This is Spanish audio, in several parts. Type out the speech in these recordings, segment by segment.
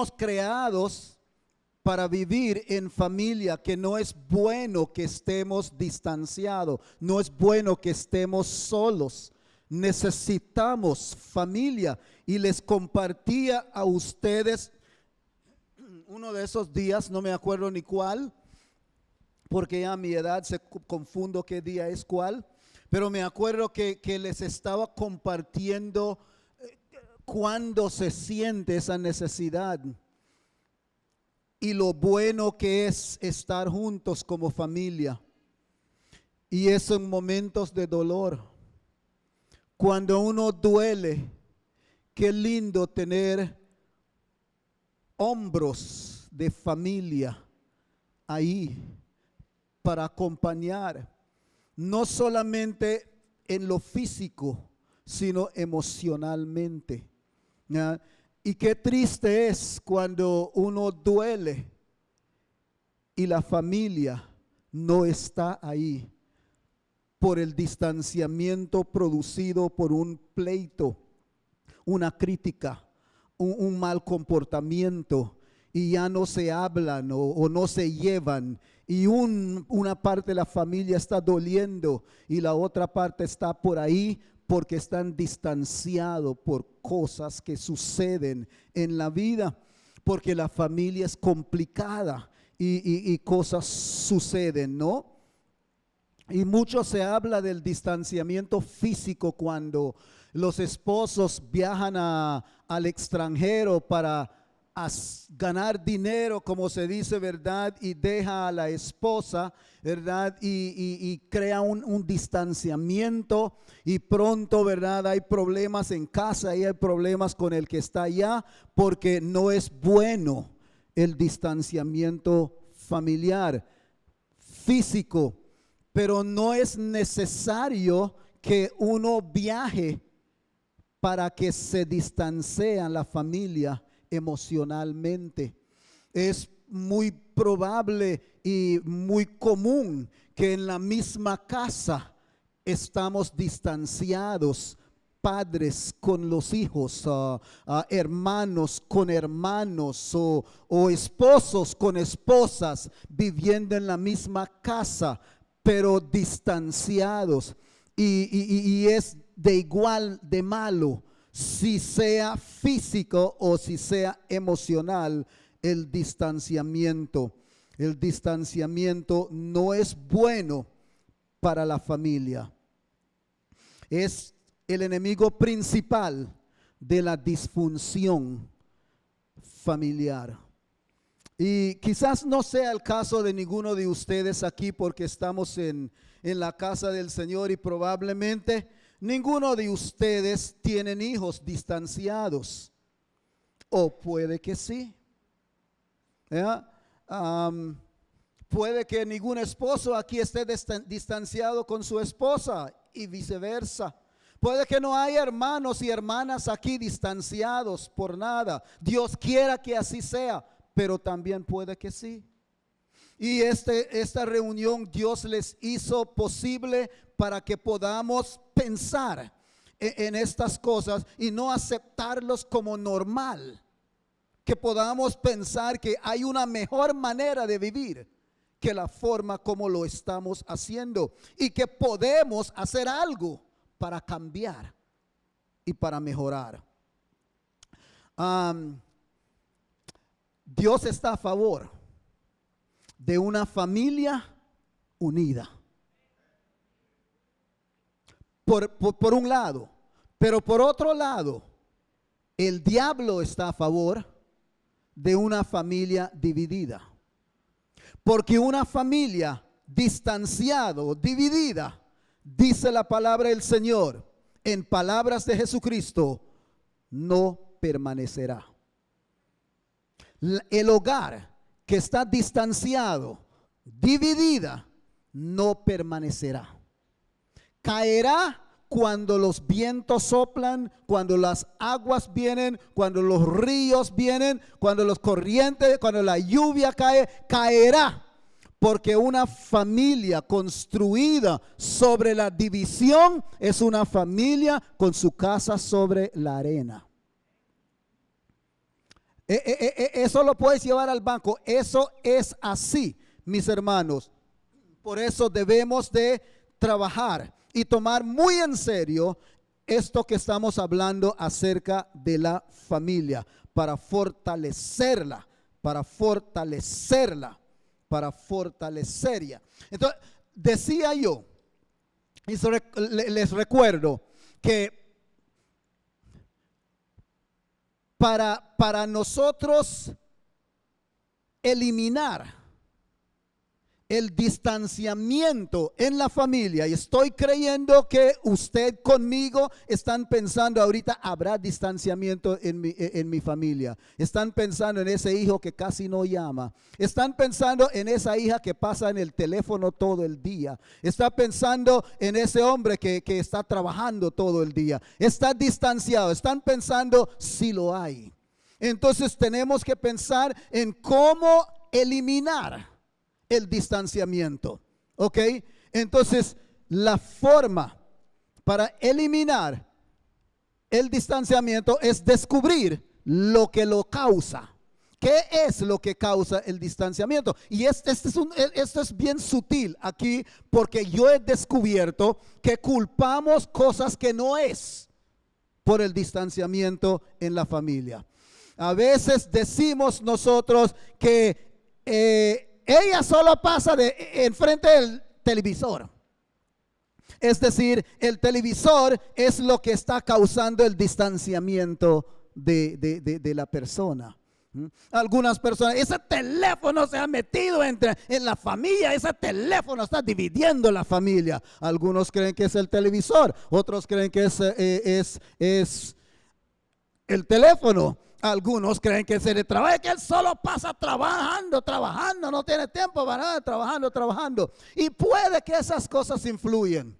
fuimos creados para vivir en familia, que no es bueno que estemos distanciados, no es bueno que estemos solos. Necesitamos familia. Y les compartía a ustedes uno de esos días, no me acuerdo ni cuál, porque ya a mi edad se confundo qué día es cuál, pero me acuerdo que les estaba compartiendo cuando se siente esa necesidad y lo bueno que es estar juntos como familia. Y eso en momentos de dolor, cuando uno duele, qué lindo tener hombros de familia ahí para acompañar, no solamente en lo físico, sino emocionalmente, ¿ya? Y qué triste es cuando uno duele y la familia no está ahí por el distanciamiento producido por un pleito, una crítica, un mal comportamiento, y ya no se hablan o no se llevan, y una parte de la familia está doliendo y la otra parte está por ahí porque están distanciados por cosas que suceden en la vida, porque la familia es complicada y cosas suceden, ¿no? Y mucho se habla del distanciamiento físico cuando los esposos viajan al extranjero para ganar dinero, como se dice, ¿verdad? Y deja a la esposa, ¿verdad? Y crea un distanciamiento, y pronto, ¿verdad? Hay problemas en casa y hay problemas con el que está allá, porque no es bueno el distanciamiento familiar, físico. Pero no es necesario que uno viaje para que se distancien la familia emocionalmente. Es muy probable y muy común que en la misma casa estamos distanciados, padres con los hijos, hermanos con hermanos, o esposos con esposas viviendo en la misma casa, pero distanciados, y es de igual de malo, si sea físico o si sea emocional, el distanciamiento. El distanciamiento no es bueno para la familia. Es el enemigo principal de la disfunción familiar. Y quizás no sea el caso de ninguno de ustedes aquí, porque estamos en la casa del Señor, y probablemente ninguno de ustedes tienen hijos distanciados, o puede que sí, ¿ya? Puede que ningún esposo aquí esté distanciado con su esposa y viceversa. Puede que no haya hermanos y hermanas aquí distanciados por nada. Dios quiera que así sea, pero también puede que sí. Y esta reunión Dios les hizo posible para que podamos pensar en estas cosas y no aceptarlos como normal. Que podamos pensar que hay una mejor manera de vivir que la forma como lo estamos haciendo, y que podemos hacer algo para cambiar y para mejorar. Dios está a favor de una familia unida, por un lado, pero por otro lado, el diablo está a favor de una familia dividida, porque una familia distanciada, dividida, dice la palabra del Señor, en palabras de Jesucristo, no permanecerá. El hogar que está distanciado, dividida, no permanecerá. Caerá cuando los vientos soplan, cuando las aguas vienen, cuando los ríos vienen, cuando los corrientes, cuando la lluvia cae, caerá. Porque una familia construida sobre la división es una familia con su casa sobre la arena. Eso lo puedes llevar al banco. Eso es así, mis hermanos. Por eso debemos de trabajar y tomar muy en serio esto que estamos hablando acerca de la familia, para fortalecerla, para fortalecerla, para fortalecerla. Entonces, decía yo, y les recuerdo que para nosotros eliminar el distanciamiento en la familia, y estoy creyendo que usted conmigo están pensando ahorita, habrá distanciamiento en mi familia. Están pensando en ese hijo que casi no llama. Están pensando en esa hija que pasa en el teléfono todo el día. Está pensando en ese hombre que está trabajando todo el día. Está distanciado. Están pensando si lo hay. Entonces tenemos que pensar en cómo eliminar el distanciamiento. ¿Ok? Entonces, la forma para eliminar el distanciamiento es descubrir lo que lo causa. ¿Qué es lo que causa el distanciamiento? Y esto es bien sutil aquí, porque yo he descubierto que culpamos cosas que no es por el distanciamiento en la familia. A veces decimos nosotros que ella solo pasa enfrente del televisor. Es decir, el televisor es lo que está causando el distanciamiento de la persona. Algunas personas, ese teléfono se ha metido en la familia, ese teléfono está dividiendo la familia. Algunos creen que es el televisor, otros creen que es el teléfono. Algunos creen que se le trabaja, que él solo pasa trabajando, no tiene tiempo para nada, trabajando. Y puede que esas cosas influyen,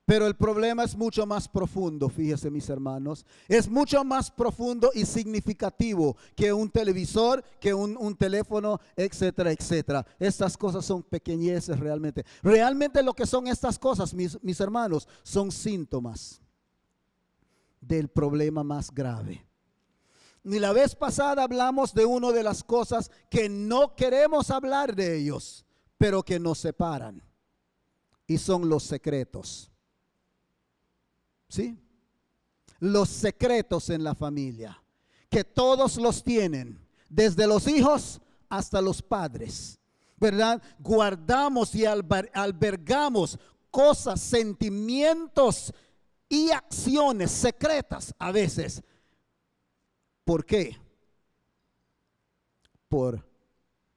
pero el problema es mucho más profundo, fíjese mis hermanos. Es mucho más profundo y significativo que un televisor, que un teléfono, etcétera, etcétera. Estas cosas son pequeñeces realmente. Realmente lo que son estas cosas, mis hermanos, son síntomas del problema más grave. Y la vez pasada hablamos de una de las cosas que no queremos hablar de ellos, pero que nos separan. Y son los secretos. ¿Sí? Los secretos en la familia, que todos los tienen, desde los hijos hasta los padres, ¿verdad? Guardamos y albergamos cosas, sentimientos y acciones secretas a veces. ¿Por qué? Por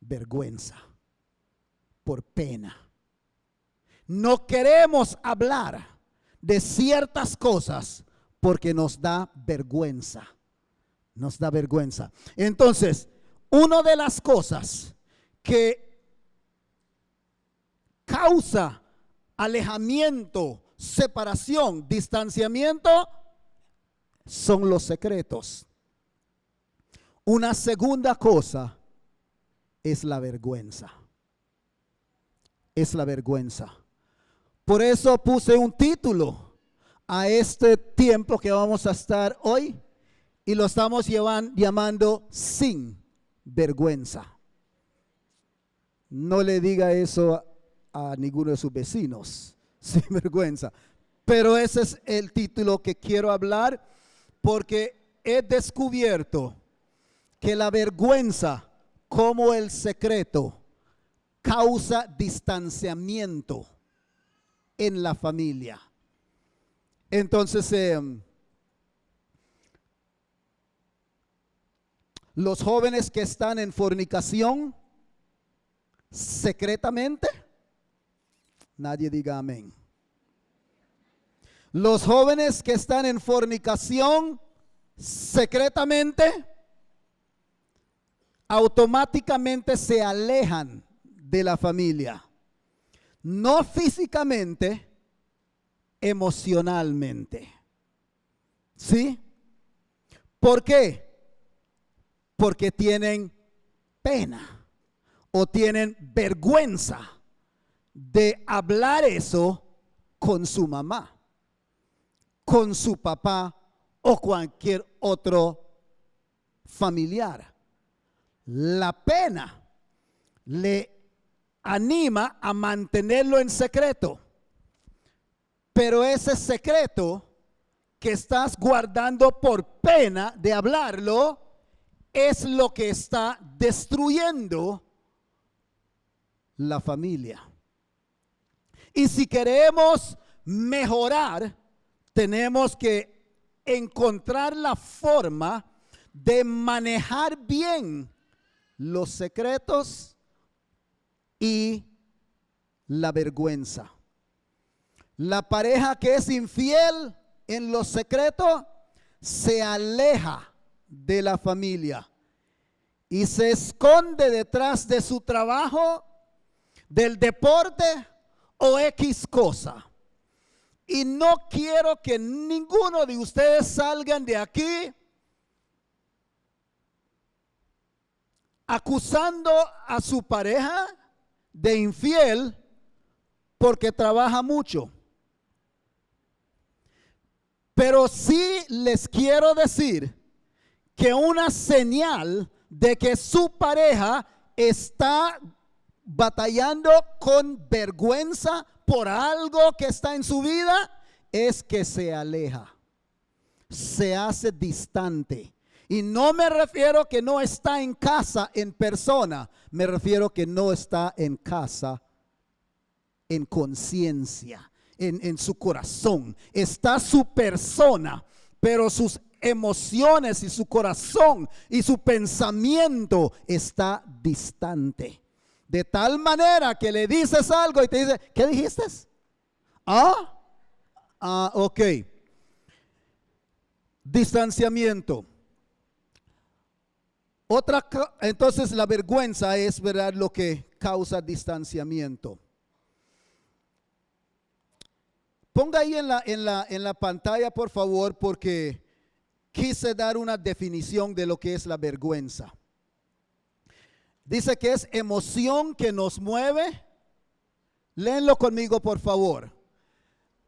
vergüenza, por pena. No queremos hablar de ciertas cosas porque nos da vergüenza. Nos da vergüenza. Entonces, una de las cosas que causa alejamiento, separación, distanciamiento, son los secretos. Una segunda cosa es la vergüenza. Es la vergüenza. Por eso puse un título a este tiempo que vamos a estar hoy, y lo estamos llamando Sin Vergüenza. No le diga eso a ninguno de sus vecinos, sin vergüenza. Pero ese es el título que quiero hablar, porque he descubierto que la vergüenza, como el secreto, causa distanciamiento en la familia. Entonces, los jóvenes que están en fornicación secretamente, nadie diga amén. Los jóvenes que están en fornicación secretamente, automáticamente se alejan de la familia. No físicamente, emocionalmente. ¿Sí? ¿Por qué? Porque tienen pena o tienen vergüenza de hablar eso con su mamá, con su papá o cualquier otro familiar. La pena le anima a mantenerlo en secreto. Pero ese secreto que estás guardando por pena de hablarlo es lo que está destruyendo la familia. Y si queremos mejorar, tenemos que encontrar la forma de manejar bien los secretos y la vergüenza. La pareja que es infiel en los secretos se aleja de la familia y se esconde detrás de su trabajo, del deporte o X cosa. Y no quiero que ninguno de ustedes salgan de aquí acusando a su pareja de infiel porque trabaja mucho. Pero sí les quiero decir que una señal de que su pareja está batallando con vergüenza por algo que está en su vida es que se aleja, se hace distante. Y no me refiero que no está en casa en persona, me refiero que no está en casa en conciencia, en su corazón. Está su persona, pero sus emociones y su corazón y su pensamiento está distante. De tal manera que le dices algo y te dice, ¿qué dijiste? Ok. Distanciamiento. Entonces la vergüenza es, ¿verdad?, lo que causa distanciamiento. Ponga ahí en la pantalla, por favor, porque quise dar una definición de lo que es la vergüenza. Dice que es emoción que nos mueve. Léenlo conmigo, por favor.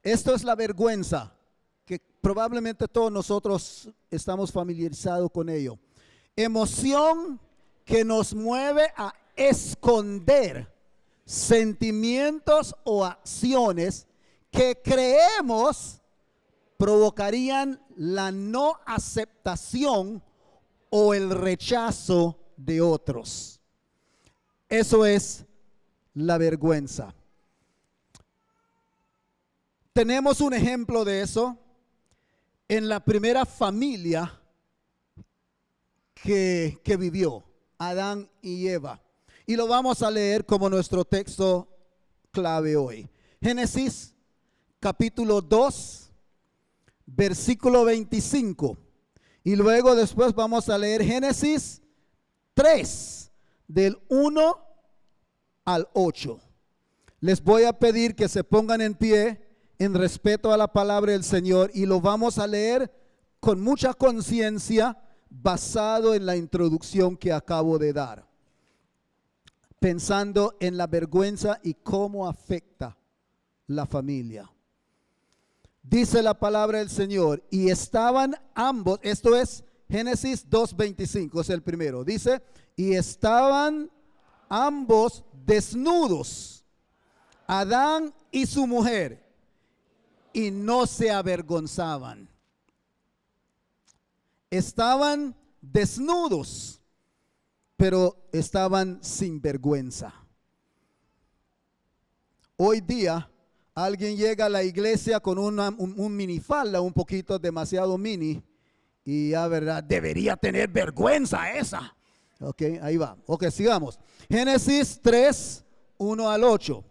Esto es la vergüenza, que probablemente todos nosotros estamos familiarizados con ello. Emoción que nos mueve a esconder sentimientos o acciones que creemos provocarían la no aceptación o el rechazo de otros. Eso es la vergüenza. Tenemos un ejemplo de eso en la primera familia que vivió, Adán y Eva. Y lo vamos a leer como nuestro texto clave hoy. Génesis capítulo 2, versículo 25. Y luego después vamos a leer Génesis 3, del 1 al 8. Les voy a pedir que se pongan en pie en respeto a la palabra del Señor y lo vamos a leer con mucha conciencia basado en la introducción que acabo de dar, pensando en la vergüenza y cómo afecta la familia. Dice la palabra del Señor, y estaban ambos, esto es Génesis 2:25, es el primero. Dice, y estaban ambos desnudos, Adán y su mujer, y no se avergonzaban. Estaban desnudos, pero estaban sin vergüenza. Hoy día alguien llega a la iglesia con un minifalda un poquito demasiado mini y ya, verdad, debería tener vergüenza esa. Ok, ahí va. Ok, sigamos. Génesis 3, 1 al 8.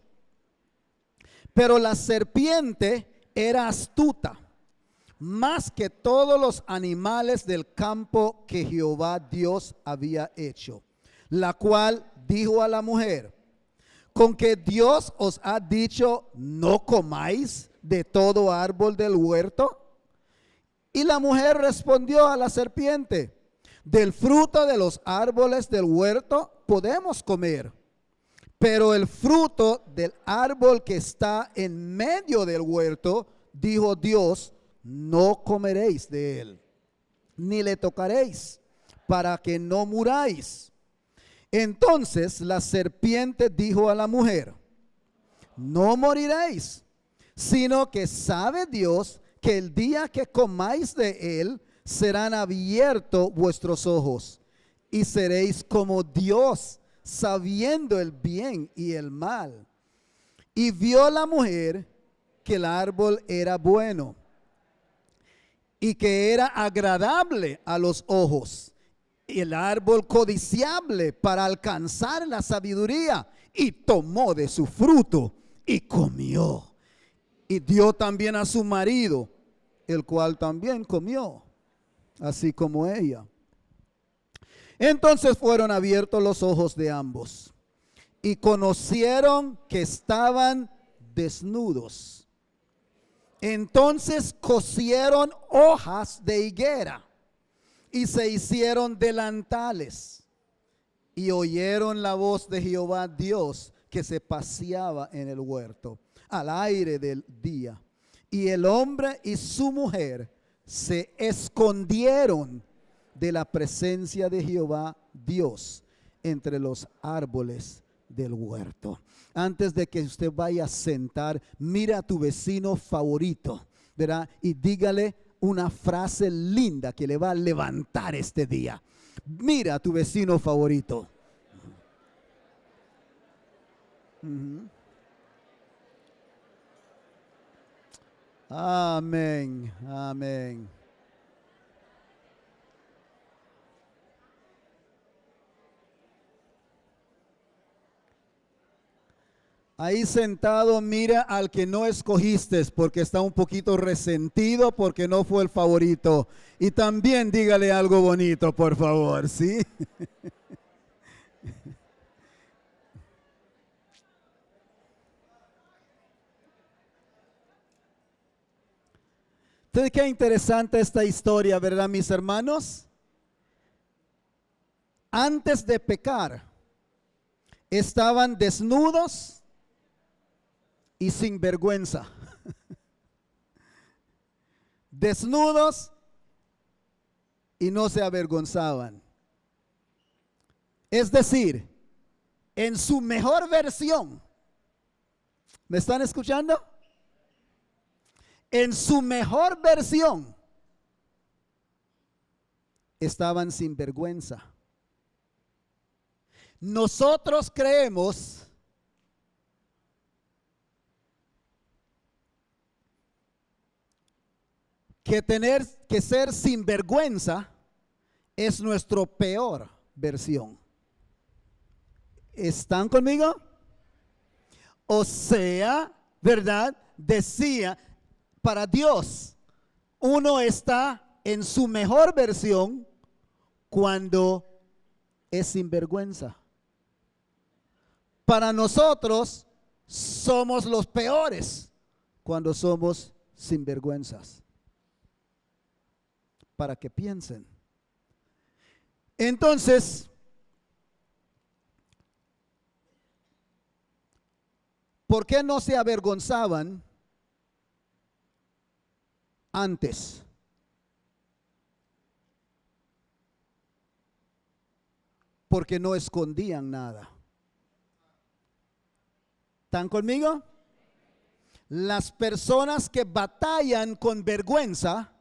Pero la serpiente era astuta, más que todos los animales del campo que Jehová Dios había hecho, la cual dijo a la mujer, con que Dios os ha dicho, no comáis de todo árbol del huerto. Y la mujer respondió a la serpiente, del fruto de los árboles del huerto podemos comer, pero el fruto del árbol que está en medio del huerto, dijo Dios, no comeréis de él, ni le tocaréis, para que no muráis. Entonces la serpiente dijo a la mujer: no moriréis, sino que sabe Dios que el día que comáis de él, serán abiertos vuestros ojos y seréis como Dios, sabiendo el bien y el mal. Y vio la mujer que el árbol era bueno y que era agradable a los ojos, y el árbol codiciable para alcanzar la sabiduría, y tomó de su fruto y comió, y dio también a su marido, el cual también comió, así como ella. Entonces fueron abiertos los ojos de ambos, y conocieron que estaban desnudos. Entonces cosieron hojas de higuera y se hicieron delantales, y oyeron la voz de Jehová Dios que se paseaba en el huerto al aire del día. Y el hombre y su mujer se escondieron de la presencia de Jehová Dios entre los árboles del huerto. Antes de que usted vaya a sentar, mira a tu vecino favorito, ¿verdad? Y dígale una frase linda que le va a levantar este día. Mira a tu vecino favorito. Amén, amén. Ahí sentado, mira al que no escogiste porque está un poquito resentido porque no fue el favorito. Y también dígale algo bonito, por favor, ¿sí? Entonces, qué interesante esta historia, ¿verdad, mis hermanos? Antes de pecar, estaban desnudos y sin vergüenza. Desnudos y no se avergonzaban. Es decir, en su mejor versión. ¿Me están escuchando? En su mejor versión estaban sin vergüenza. Nosotros creemos que tener que ser sin vergüenza es nuestra peor versión. ¿Están conmigo? O sea, ¿verdad? Decía, para Dios, uno está en su mejor versión cuando es sin vergüenza. Para nosotros somos los peores cuando somos sinvergüenzas. Para que piensen. Entonces, ¿por qué no se avergonzaban antes? Porque no escondían nada. ¿Están conmigo? Las personas que batallan con vergüenza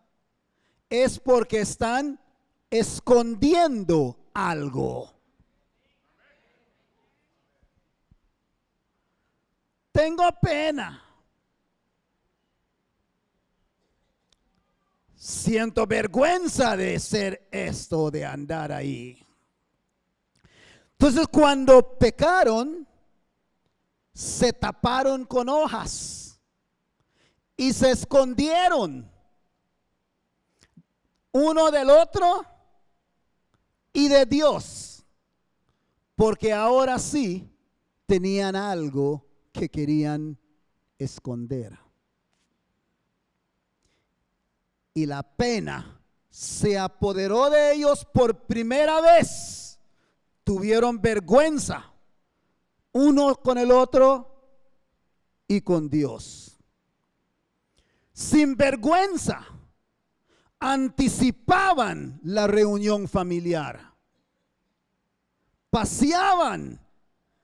es porque están escondiendo algo. Tengo pena. Siento vergüenza de ser esto, de andar ahí. Entonces, cuando pecaron, se taparon con hojas y se escondieron uno del otro y de Dios, porque ahora sí tenían algo que querían esconder. Y la pena se apoderó de ellos por primera vez. Tuvieron vergüenza uno con el otro y con Dios. Sin vergüenza anticipaban la reunión familiar paseaban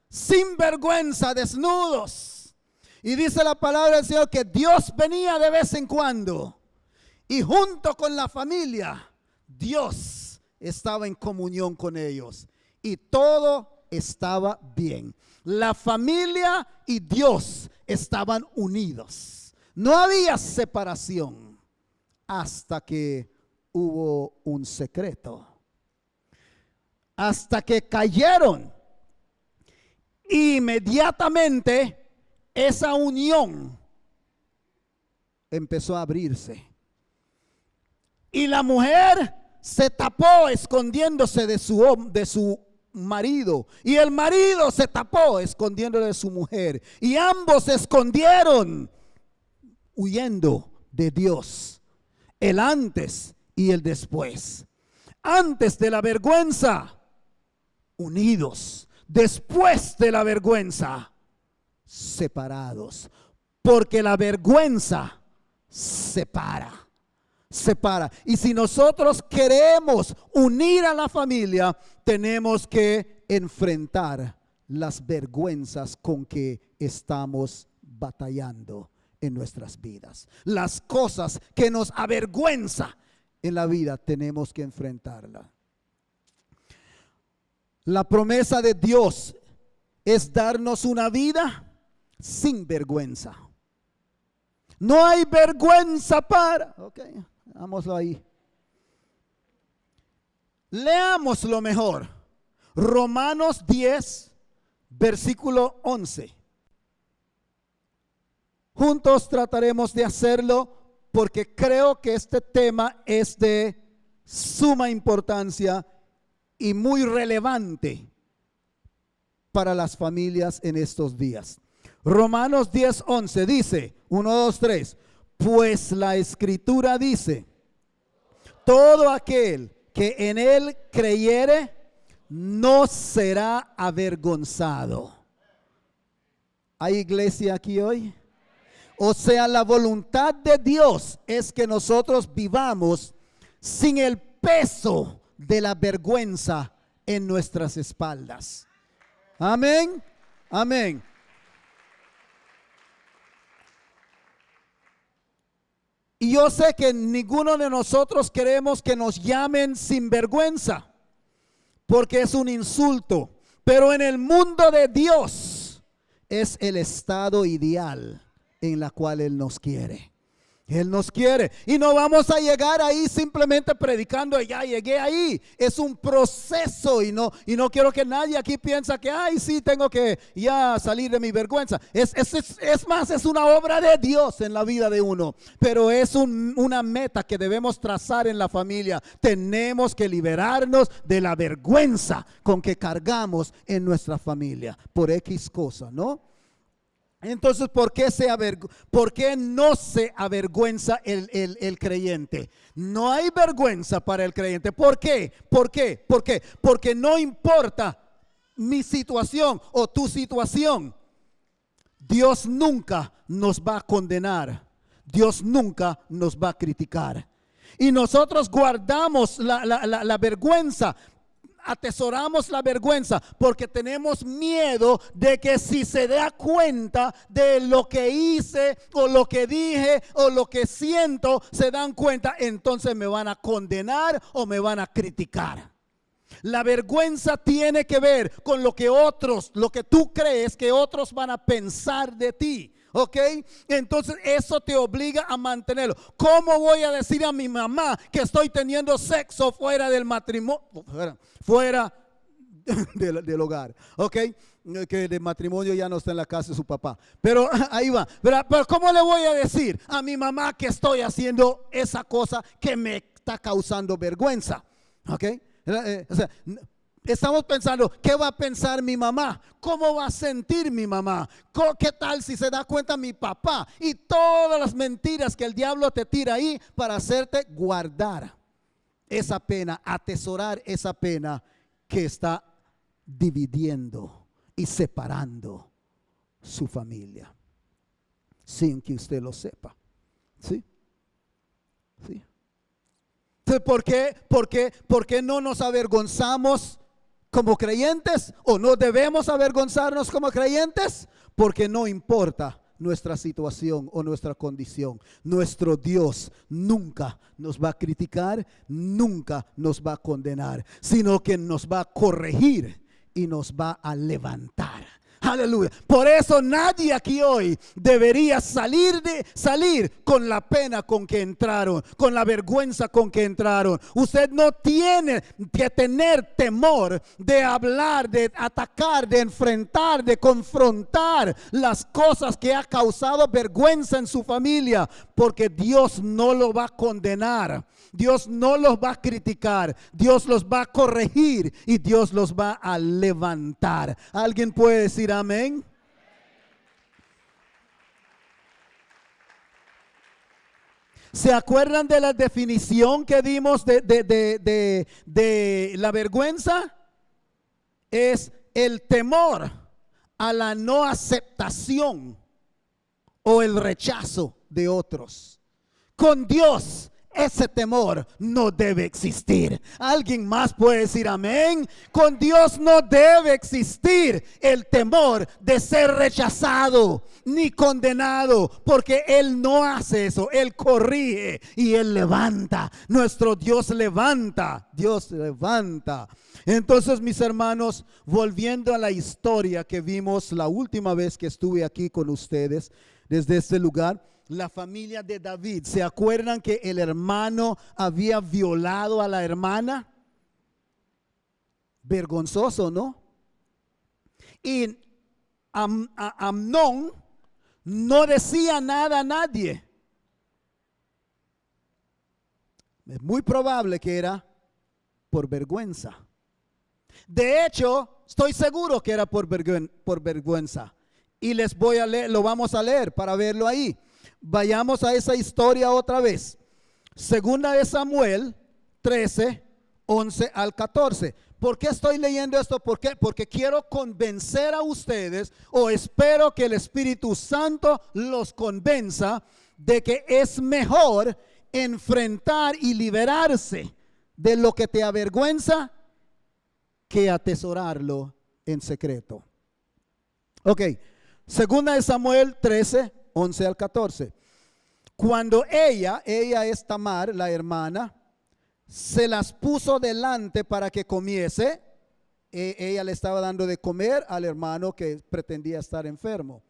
sin vergüenza, desnudos. Y dice la palabra del Señor que Dios venía de vez en cuando y junto con la familia, Dios estaba en comunión con ellos y todo estaba bien. La familia y Dios estaban unidos. No había separación hasta que hubo un secreto. Hasta que cayeron. Inmediatamente esa unión empezó a abrirse. Y la mujer se tapó escondiéndose de su marido. Y el marido se tapó escondiéndose de su mujer. Y ambos se escondieron huyendo de Dios. El antes y el después. Antes de la vergüenza, unidos. Después de la vergüenza, separados. Porque la vergüenza separa. Y si nosotros queremos unir a la familia, tenemos que enfrentar las vergüenzas con que estamos batallando en nuestras vidas. Las cosas que nos avergüenza en la vida, tenemos que enfrentarla. La promesa de Dios es darnos una vida sin vergüenza. No hay vergüenza para. Ok, vámonos ahí. Leámoslo mejor. Romanos 10, versículo 11. Juntos trataremos de hacerlo porque creo que este tema es de suma importancia y muy relevante para las familias en estos días. Romanos 10, 11 dice, 1, 2, 3, pues la escritura dice, todo aquel que en él creyere no será avergonzado. ¿Hay iglesia aquí hoy? O sea, la voluntad de Dios es que nosotros vivamos sin el peso de la vergüenza en nuestras espaldas. Amén, amén. Y yo sé que ninguno de nosotros queremos que nos llamen sin vergüenza, porque es un insulto. Pero en el mundo de Dios es el estado ideal en la cual Él nos quiere. Él nos quiere y no vamos a llegar ahí simplemente predicando, ya llegué ahí. Es un proceso y no quiero que nadie aquí piense que, ay, sí, tengo que ya salir de mi vergüenza. Es más, es una obra de Dios en la vida de uno, pero es una meta que debemos trazar en la familia. Tenemos que liberarnos de la vergüenza con que cargamos en nuestra familia por X cosa, ¿no? Entonces, ¿por qué no se avergüenza el creyente? No hay vergüenza para el creyente. ¿Por qué? Porque no importa mi situación o tu situación, Dios nunca nos va a condenar. Dios nunca nos va a criticar. Y nosotros guardamos la vergüenza. Atesoramos la vergüenza porque tenemos miedo de que si se da cuenta de lo que hice o lo que dije o lo que siento, se dan cuenta, entonces me van a condenar o me van a criticar. La vergüenza tiene que ver con lo que tú crees que otros van a pensar de ti. ¿Ok? Entonces eso te obliga a mantenerlo. ¿Cómo voy a decir a mi mamá que estoy teniendo sexo fuera del matrimonio? Fuera del hogar. ¿Ok? Que el matrimonio ya no está en la casa de su papá. Pero ahí va. Pero ¿cómo le voy a decir a mi mamá que estoy haciendo esa cosa que me está causando vergüenza? ¿Ok? O sea, estamos pensando, ¿qué va a pensar mi mamá? ¿Cómo va a sentir mi mamá? ¿Qué tal si se da cuenta mi papá? Y todas las mentiras que el diablo te tira ahí para hacerte guardar esa pena, atesorar esa pena que está dividiendo y separando su familia sin que usted lo sepa. ¿Sí? ¿Sí? ¿Por qué no nos avergonzamos como creyentes, o no debemos avergonzarnos como creyentes, porque no importa nuestra situación o nuestra condición. Nuestro Dios nunca nos va a criticar, nunca nos va a condenar, sino que nos va a corregir y nos va a levantar. Aleluya. Por eso nadie aquí hoy debería salir con la pena con que entraron, con la vergüenza con que entraron. Usted no tiene que tener temor de hablar, de atacar, de enfrentar, de confrontar las cosas que ha causado vergüenza en su familia, porque Dios no lo va a condenar. Dios no los va a criticar, Dios los va a corregir y Dios los va a levantar. ¿Alguien puede decir amén? ¿Se acuerdan de la definición que dimos de la vergüenza? Es el temor a la no aceptación o el rechazo de otros. Con Dios ese temor no debe existir. ¿Alguien más puede decir amén? Con Dios no debe existir el temor de ser rechazado ni condenado, porque Él no hace eso. Él corrige y Él levanta. Nuestro Dios levanta. Dios levanta. Entonces, mis hermanos, volviendo a la historia que vimos la última vez que estuve aquí con ustedes desde este lugar, la familia de David. ¿Se acuerdan que el hermano había violado a la hermana? Vergonzoso, ¿no? Y Amnón no decía nada a nadie. Es muy probable que era por vergüenza. De hecho, estoy seguro que era por vergüenza. Y les voy a leer, lo vamos a leer para verlo ahí. Vayamos a esa historia otra vez. Segunda de Samuel 13, 11 al 14. ¿Por qué estoy leyendo esto? ¿Por qué? Porque quiero convencer a ustedes, o espero que el Espíritu Santo los convenza de que es mejor enfrentar y liberarse de lo que te avergüenza que atesorarlo en secreto. Ok, segunda de Samuel 13, 11 al 14. Cuando ella es Tamar, la hermana, se las puso delante para que comiese, ella le estaba dando de comer al hermano que pretendía estar enfermo.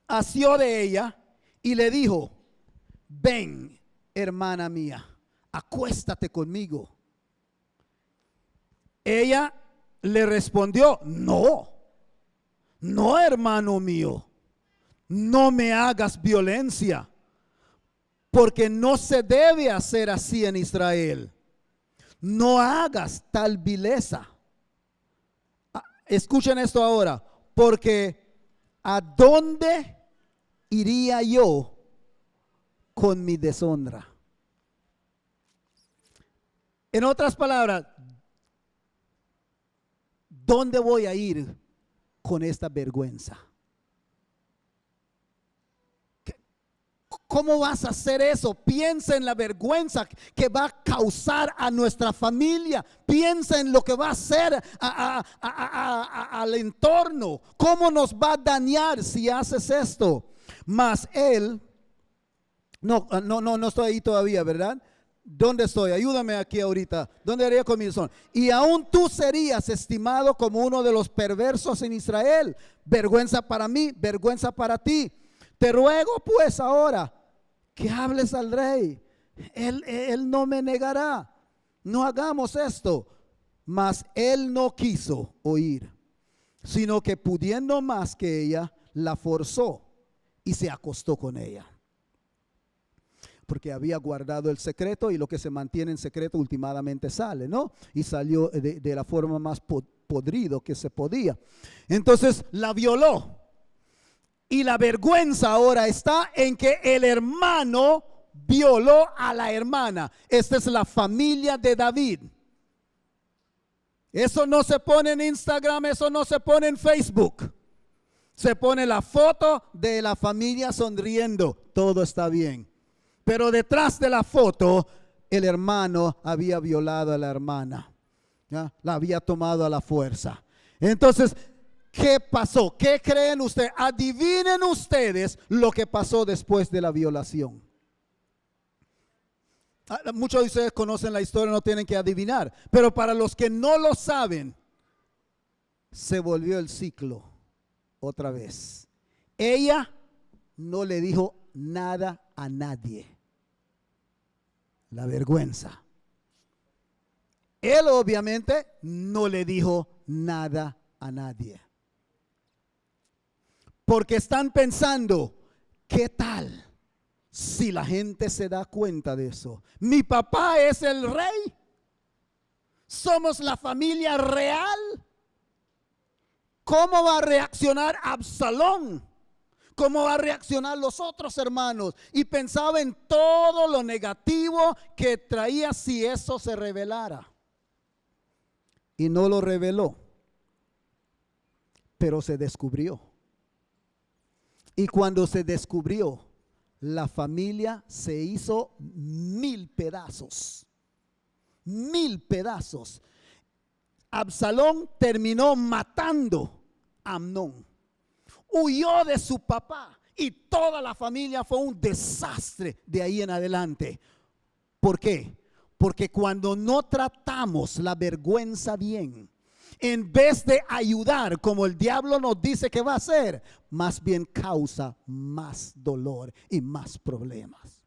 Asió de ella y le dijo: ven, hermana mía, acuéstate conmigo. Ella le respondió: no, hermano mío, no me hagas violencia, porque no se debe hacer así en Israel. No hagas tal vileza. Escuchen esto ahora, porque ¿a dónde iría yo con mi deshonra? En otras palabras, ¿dónde voy a ir con esta vergüenza? ¿Cómo vas a hacer eso? Piensa en la vergüenza que va a causar a nuestra familia. Piensa en lo que va a hacer al entorno. ¿Cómo nos va a dañar si haces esto? Mas él, no estoy ahí todavía, ¿verdad? ¿Dónde estoy? Ayúdame aquí ahorita. ¿Dónde haría con mi son? Y aún tú serías estimado como uno de los perversos en Israel. Vergüenza para mí, vergüenza para ti. Te ruego pues ahora que hables al rey. Él no me negará. No hagamos esto. Mas él no quiso oír, sino que pudiendo más que ella, la forzó y se acostó con ella. Porque había guardado el secreto, y lo que se mantiene en secreto últimamente sale, ¿no? Y salió de la forma más podrido que se podía. Entonces la violó. Y la vergüenza ahora está en que el hermano violó a la hermana. Esta es la familia de David. Eso no se pone en Instagram, eso no se pone en Facebook. Se pone la foto de la familia sonriendo, todo está bien. Pero detrás de la foto, el hermano había violado a la hermana. ¿ya? La había tomado a la fuerza. Entonces, ¿qué pasó? ¿Qué creen ustedes? Adivinen ustedes lo que pasó después de la violación. Muchos de ustedes conocen la historia, no tienen que adivinar. Pero para los que no lo saben, se volvió el ciclo otra vez. Ella no le dijo nada a nadie. La vergüenza. Él obviamente no le dijo nada a nadie. Porque están pensando, ¿qué tal si la gente se da cuenta de eso? Mi papá es el rey. Somos la familia real. ¿Cómo va a reaccionar Absalón? ¿Cómo va a reaccionar los otros hermanos? Y pensaba en todo lo negativo que traía si eso se revelara. Y no lo reveló, pero se descubrió. Y cuando se descubrió, la familia se hizo 1000 pedazos. 1000 pedazos. Absalón terminó matando a Amnón. Huyó de su papá y toda la familia fue un desastre de ahí en adelante. ¿Por qué? Porque cuando no tratamos la vergüenza bien, en vez de ayudar como el diablo nos dice que va a hacer, más bien causa más dolor y más problemas.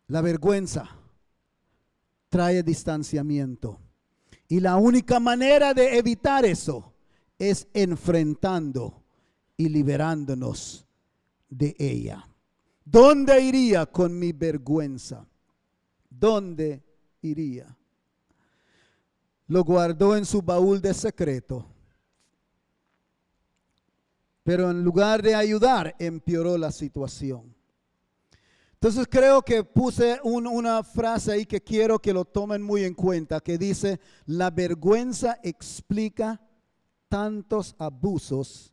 La vergüenza trae distanciamiento y la única manera de evitar eso es enfrentando y liberándonos de ella. ¿Dónde iría con mi vergüenza? ¿Dónde iría? Lo guardó en su baúl de secreto. Pero en lugar de ayudar, empeoró la situación. Entonces creo que puse una frase ahí que quiero que lo tomen muy en cuenta, que dice, la vergüenza explica tantos abusos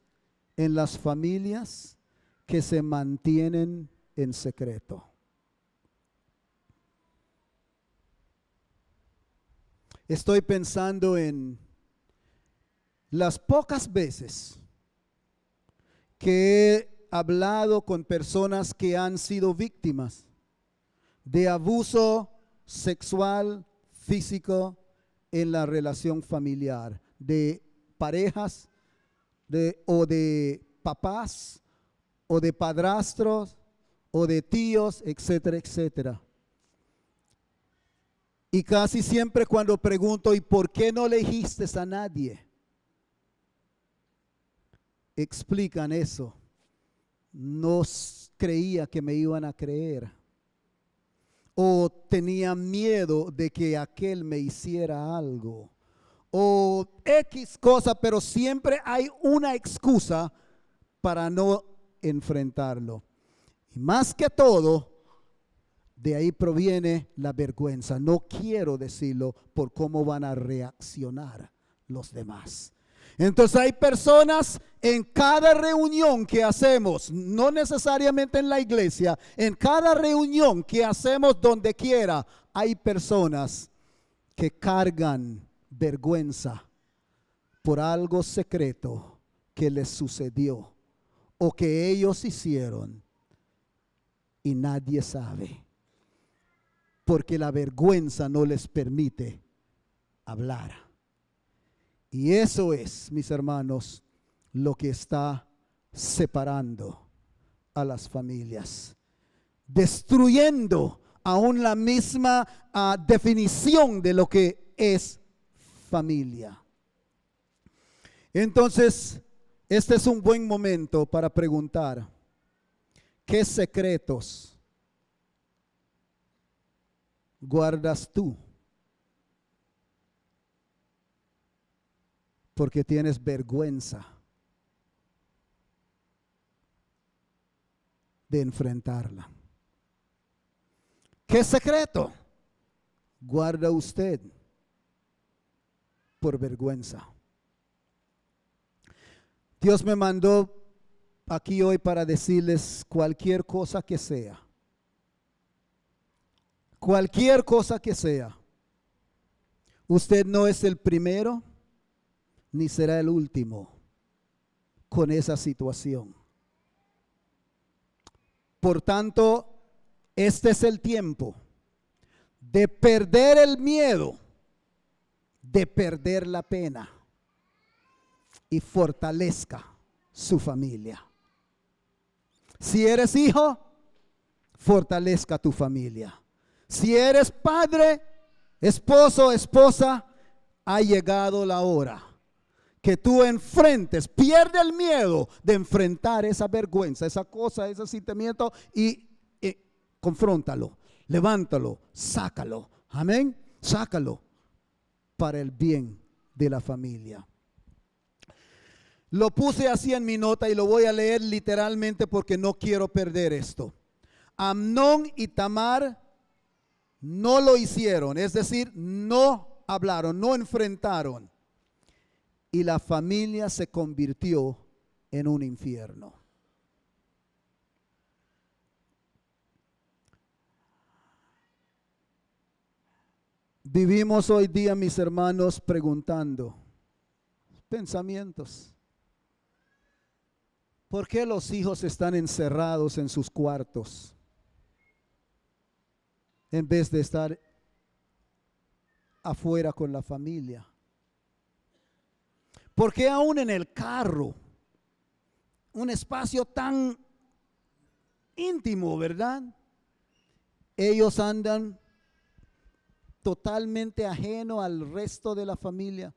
en las familias que se mantienen en secreto. Estoy pensando en las pocas veces que he hablado con personas que han sido víctimas de abuso sexual, físico en la relación familiar, de parejas o de papás o de padrastros o de tíos, etcétera, etcétera. Y casi siempre cuando pregunto, ¿y por qué no le dijiste a nadie? Explican eso. No creía que me iban a creer. O tenía miedo de que aquel me hiciera algo. O X cosa, pero siempre hay una excusa para no enfrentarlo. Y más que todo, de ahí proviene la vergüenza. No quiero decirlo por cómo van a reaccionar los demás. Entonces hay personas en cada reunión que hacemos, no necesariamente en la iglesia, en cada reunión que hacemos donde quiera, hay personas que cargan vergüenza por algo secreto que les sucedió o que ellos hicieron y nadie sabe. Porque la vergüenza no les permite hablar. Y eso es, mis hermanos, lo que está separando a las familias, destruyendo aún la misma definición de lo que es familia. Entonces, este es un buen momento para preguntar, ¿qué secretos guardas tú? Porque tienes vergüenza de enfrentarla. ¿Qué secreto guarda usted por vergüenza? Dios me mandó aquí hoy para decirles cualquier cosa que sea. Cualquier cosa que sea. Usted no es el primero ni será el último con esa situación. Por tanto, este es el tiempo de perder el miedo, de perder la pena y fortalezca su familia. Si eres hijo, fortalezca tu familia. Si eres padre, esposo, esposa, ha llegado la hora que tú enfrentes, pierde el miedo de enfrentar esa vergüenza, esa cosa, ese sentimiento y confróntalo, levántalo, sácalo, amén, sácalo para el bien de la familia. Lo puse así en mi nota y lo voy a leer literalmente porque no quiero perder esto. Amnón y Tamar no lo hicieron, es decir, no hablaron, no enfrentaron. Y la familia se convirtió en un infierno. Vivimos hoy día, mis hermanos, preguntando pensamientos. ¿Por qué los hijos están encerrados en sus cuartos en vez de estar afuera con la familia? ¿Por qué aún en el carro, un espacio tan íntimo, verdad? Ellos andan totalmente ajeno al resto de la familia.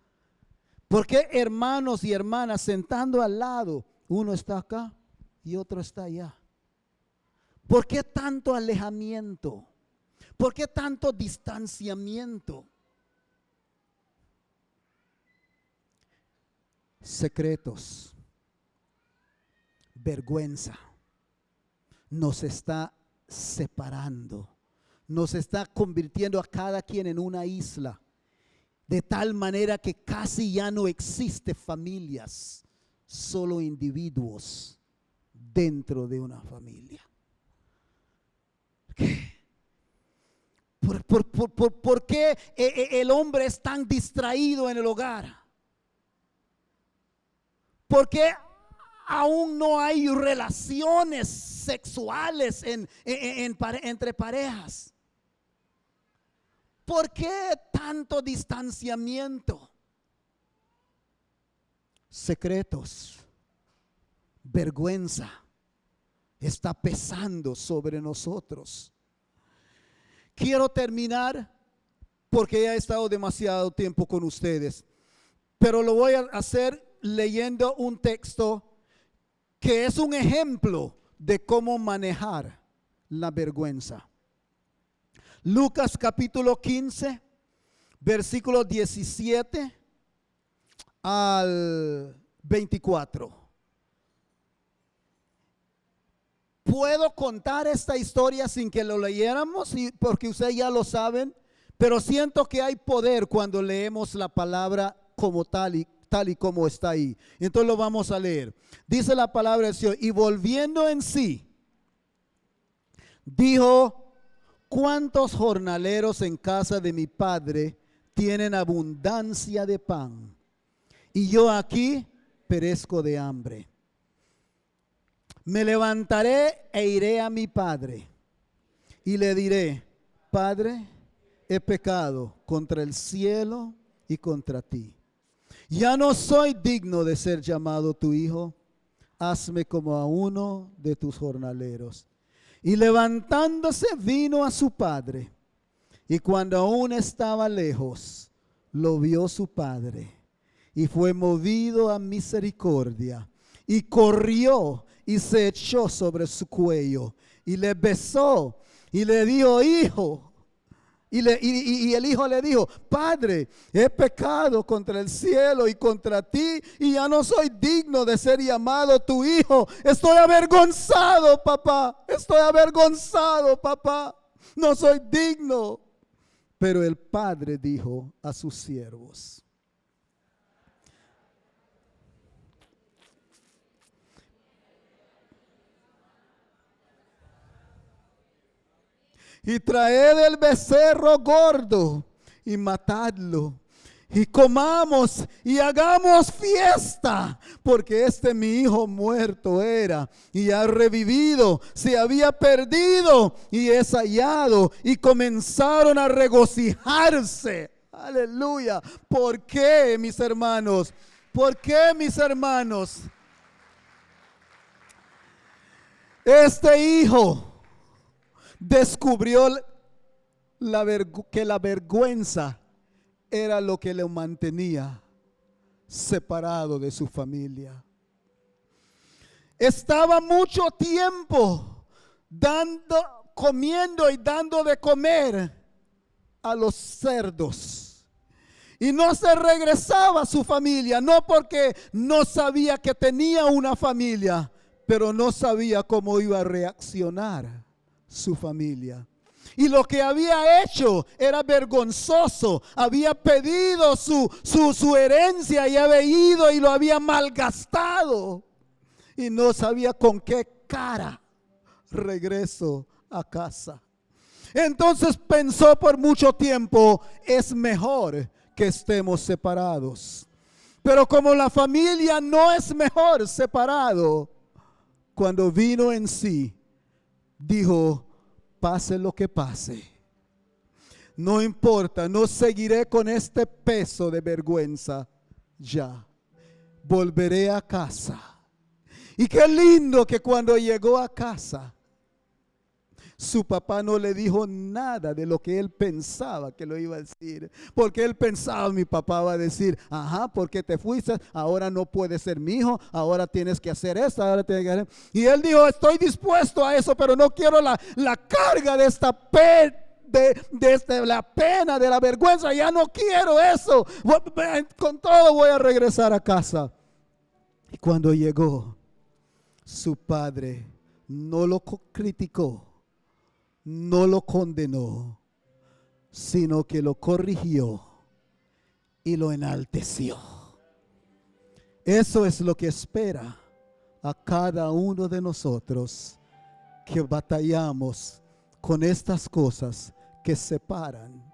¿Por qué hermanos y hermanas sentando al lado, uno está acá y otro está allá? ¿Por qué tanto alejamiento? ¿Por qué tanto distanciamiento? Secretos, vergüenza nos está separando, nos está convirtiendo a cada quien en una isla, de tal manera que casi ya no existe familias, solo individuos dentro de una familia. ¿Por qué el hombre es tan distraído en el hogar? ¿Por qué aún no hay relaciones sexuales entre parejas? ¿Por qué tanto distanciamiento? Secretos, vergüenza está pesando sobre nosotros. Quiero terminar porque ya he estado demasiado tiempo con ustedes, pero lo voy a hacer leyendo un texto que es un ejemplo de cómo manejar la vergüenza. Lucas capítulo 15, versículos 17 al 24. Puedo contar esta historia sin que lo leyéramos, porque ustedes ya lo saben, pero siento que hay poder cuando leemos la palabra como tal y como está ahí. Entonces lo vamos a leer. Dice la palabra del Señor: y volviendo en sí, dijo: ¿cuántos jornaleros en casa de mi padre tienen abundancia de pan? Y yo aquí perezco de hambre. Me levantaré e iré a mi padre y le diré: Padre, he pecado contra el cielo y contra ti. Ya no soy digno de ser llamado tu hijo. Hazme como a uno de tus jornaleros. Y levantándose vino a su padre. Y cuando aún estaba lejos, lo vio su padre. Y fue movido a misericordia. Y corrió y se echó sobre su cuello. Y le besó. Y le dijo: hijo. Y el hijo le dijo: Padre, he pecado contra el cielo y contra ti, y ya no soy digno de ser llamado tu hijo. Estoy avergonzado, papá. Estoy avergonzado, papá. No soy digno. Pero el padre dijo a sus siervos: y traed el becerro gordo y matadlo, y comamos y hagamos fiesta, porque mi hijo muerto era y ha revivido, se había perdido y es hallado. Y comenzaron a regocijarse. Aleluya. ¿Por qué, mis hermanos? ¿Por qué, mis hermanos? Este hijo descubrió que la vergüenza era lo que le mantenía separado de su familia. Estaba mucho tiempo comiendo y dando de comer a los cerdos. Y no se regresaba a su familia, no porque no sabía que tenía una familia, pero no sabía cómo iba a reaccionar su familia. Y lo que había hecho era vergonzoso. Había pedido su herencia y había ido y lo había malgastado. Y no sabía con qué cara regreso a casa. Entonces pensó por mucho tiempo, es mejor que estemos separados. Pero como la familia no es mejor separado, cuando vino en sí, dijo, pase lo que pase, no importa, no seguiré con este peso de vergüenza ya. Volveré a casa. Y qué lindo que cuando llegó a casa, su papá no le dijo nada de lo que él pensaba que lo iba a decir. Porque él pensaba, mi papá va a decir, ajá, ¿por qué te fuiste? Ahora no puedes ser mi hijo, ahora tienes que hacer esto, ahora tienes que hacer. Y él dijo, estoy dispuesto a eso, pero no quiero la carga de esta la pena, de la vergüenza. Ya no quiero eso. Con todo voy a regresar a casa. Y cuando llegó, su padre no lo criticó, no lo condenó, sino que lo corrigió y lo enalteció. Eso es lo que espera a cada uno de nosotros que batallamos con estas cosas que separan.